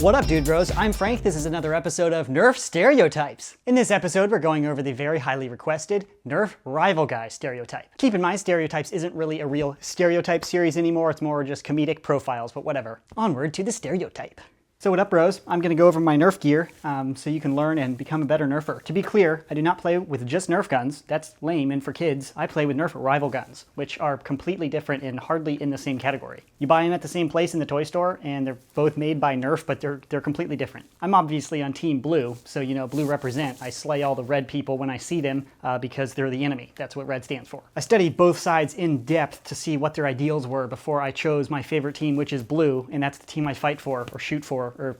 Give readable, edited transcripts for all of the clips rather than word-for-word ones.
What up, dude bros? I'm Frank. This is another episode of Nerf Stereotypes. In this episode, we're going over the very highly requested Nerf Rival Guy stereotype. Keep in mind, Stereotypes isn't really a real stereotype series anymore. It's more just comedic profiles, but whatever. Onward to the stereotype. So what up, bros? I'm going to go over my Nerf gear so you can learn and become a better Nerfer. To be clear, I do not play with just Nerf guns. That's lame and for kids. I play with Nerf rival guns, which are completely different and hardly in the same category. You buy them at the same place in the toy store, and they're both made by Nerf, but they're completely different. I'm obviously on Team Blue, so you know, blue represent. I slay all the red people when I see them because they're the enemy. That's what red stands for. I studied both sides in depth to see what their ideals were before I chose my favorite team, which is blue, and that's the team I fight for, or shoot for, or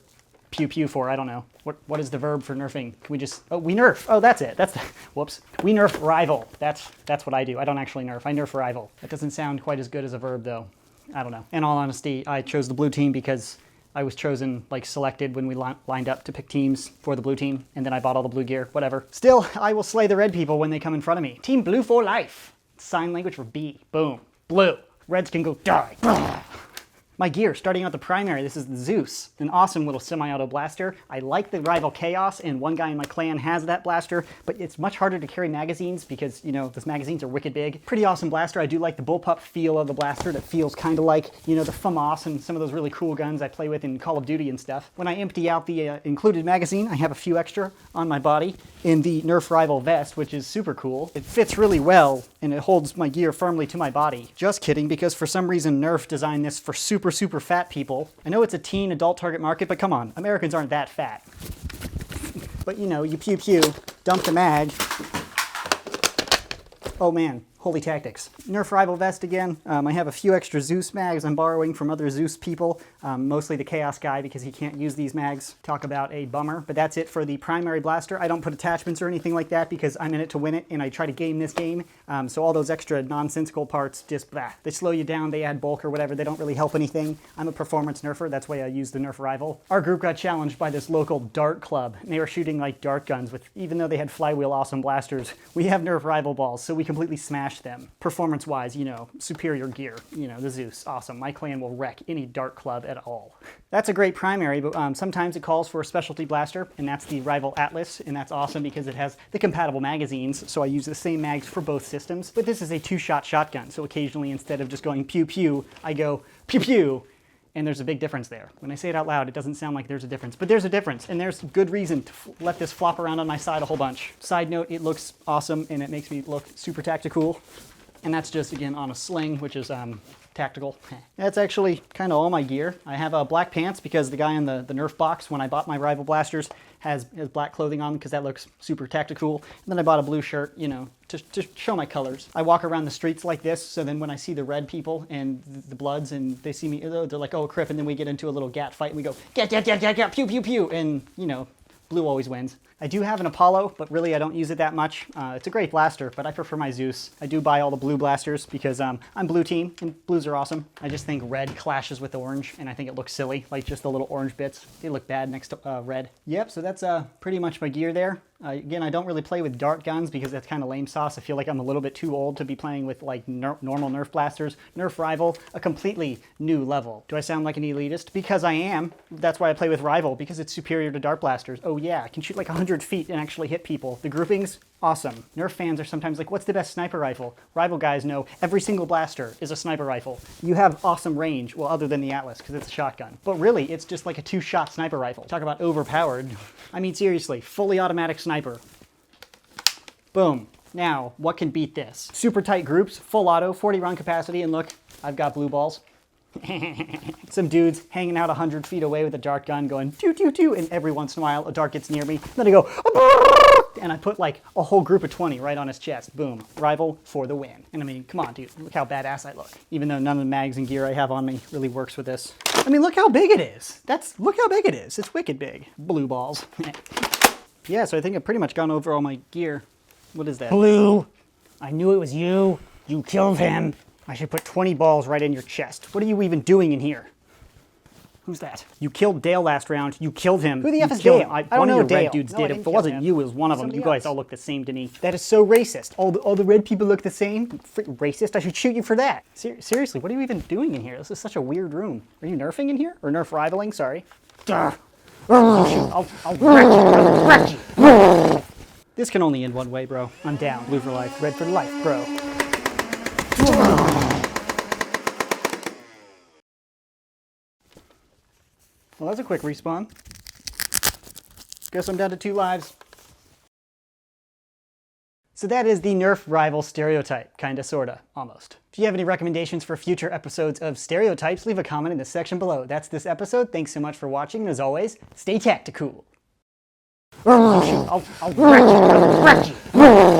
pew pew for, I don't know. What is the verb for nerfing? Can we just, oh, we nerf. Oh, that's it. That's the, whoops. We nerf rival. That's what I do. I don't actually nerf. I nerf rival. That doesn't sound quite as good as a verb though. I don't know. In all honesty, I chose the blue team because I was chosen, like selected when we lined up to pick teams for the blue team, and then I bought all the blue gear, whatever. Still, I will slay the red people when they come in front of me. Team Blue for life. Sign language for B. Boom. Blue. Reds can go die. My gear, starting out the primary, this is the Zeus, an awesome little semi-auto blaster. I like the rival Chaos, and one guy in my clan has that blaster, but it's much harder to carry magazines because, you know, those magazines are wicked big. Pretty awesome blaster. I do like the bullpup feel of the blaster that feels kind of like, you know, the FAMAS and some of those really cool guns I play with in Call of Duty and stuff. When I empty out the included magazine, I have a few extra on my body in the Nerf Rival vest, which is super cool. It fits really well, and it holds my gear firmly to my body. Just kidding, because for some reason Nerf designed this for super fat people. I know it's a teen adult target market, but come on, Americans aren't that fat. But you know, you pew pew, dump the mag. Oh man, holy tactics. Nerf Rival vest again. I have a few extra Zeus mags I'm borrowing from other Zeus people, mostly the Chaos guy because he can't use these mags. Talk about a bummer, but that's it for the primary blaster. I don't put attachments or anything like that because I'm in it to win it and I try to game this game. So all those extra nonsensical parts just blah. They slow you down, they add bulk or whatever, they don't really help anything. I'm a performance nerfer, that's why I use the Nerf Rival. Our group got challenged by this local dart club, and they were shooting like dart guns with, even though they had flywheel awesome blasters, we have Nerf Rival balls, so we completely smashed them. Performance-wise, you know, superior gear. You know, the Zeus, awesome. My clan will wreck any dart club at all. That's a great primary, but sometimes it calls for a specialty blaster, and that's the Rival Atlas, and that's awesome because it has the compatible magazines, so I use the same mags for both systems. But this is a two-shot shotgun, so occasionally instead of just going pew-pew, I go pew-pew, and there's a big difference there. When I say it out loud, it doesn't sound like there's a difference, but there's a difference, and there's good reason to let this flop around on my side a whole bunch. Side note, it looks awesome, and it makes me look super tactical. And that's just, again, on a sling, which is tactical. That's actually kind of all my gear. I have black pants because the guy in the Nerf box, when I bought my Rival blasters, has black clothing on because that looks super tactical. And then I bought a blue shirt, you know, to show my colors. I walk around the streets like this, so then when I see the red people and the Bloods and they see me, they're like, oh, crap, and then we get into a little gat fight and we go, gat, pew, pew, pew, and, you know, blue always wins. I do have an Apollo, but really I don't use it that much. It's a great blaster, but I prefer my Zeus. I do buy all the blue blasters because I'm blue team, and blues are awesome. I just think red clashes with orange, and I think it looks silly, like just the little orange bits. They look bad next to red. Yep, so that's pretty much my gear there. Again, I don't really play with dart guns because that's kind of lame sauce. I feel like I'm a little bit too old to be playing with like normal Nerf blasters. Nerf Rival, a completely new level. Do I sound like an elitist? Because I am. That's why I play with Rival, because it's superior to dart blasters. Oh yeah, I can shoot like 100 feet and actually hit people. The groupings, awesome. Nerf fans are sometimes like, what's the best sniper rifle? Rival guys know every single blaster is a sniper rifle. You have awesome range, well, other than the Atlas, because it's a shotgun. But really, it's just like a two-shot sniper rifle. Talk about overpowered. I mean, seriously, fully automatic sniper. Boom. Now, what can beat this? Super tight groups, full auto, 40 round capacity, and look, I've got blue balls. Some dudes hanging out 100 feet away with a dart gun going toot toot toot, and every once in a while a dart gets near me. Then I go, and I put like a whole group of 20 right on his chest. Boom. Rival for the win. And I mean, come on, dude. Look how badass I look. Even though none of the mags and gear I have on me really works with this. I mean, look how big it is. Look how big it is. It's wicked big. Blue balls. Yeah, so I think I've pretty much gone over all my gear. What is that? Blue. I knew it was you. You killed him. I should put 20 balls right in your chest. What are you even doing in here? Who's that? You killed Dale last round. You killed him. Who the F is Dale? I don't know. One of your red dudes did. If it wasn't you, it was one of them. You guys all look the same to me. That is so racist. All the red people look the same? Racist? I should shoot you for that. Seriously, what are you even doing in here? This is such a weird room. Are you nerfing in here? Or Nerf rivaling? Sorry. Duh. I'll wreck you. This can only end one way, bro. I'm down. Blue for life, red for life, bro. Well, that's a quick respawn. Guess I'm down to 2 lives. So that is the Nerf rival stereotype. Kinda, sorta, almost. If you have any recommendations for future episodes of Stereotypes, leave a comment in the section below. That's this episode. Thanks so much for watching, and as always, stay tactical. I'll wreck you.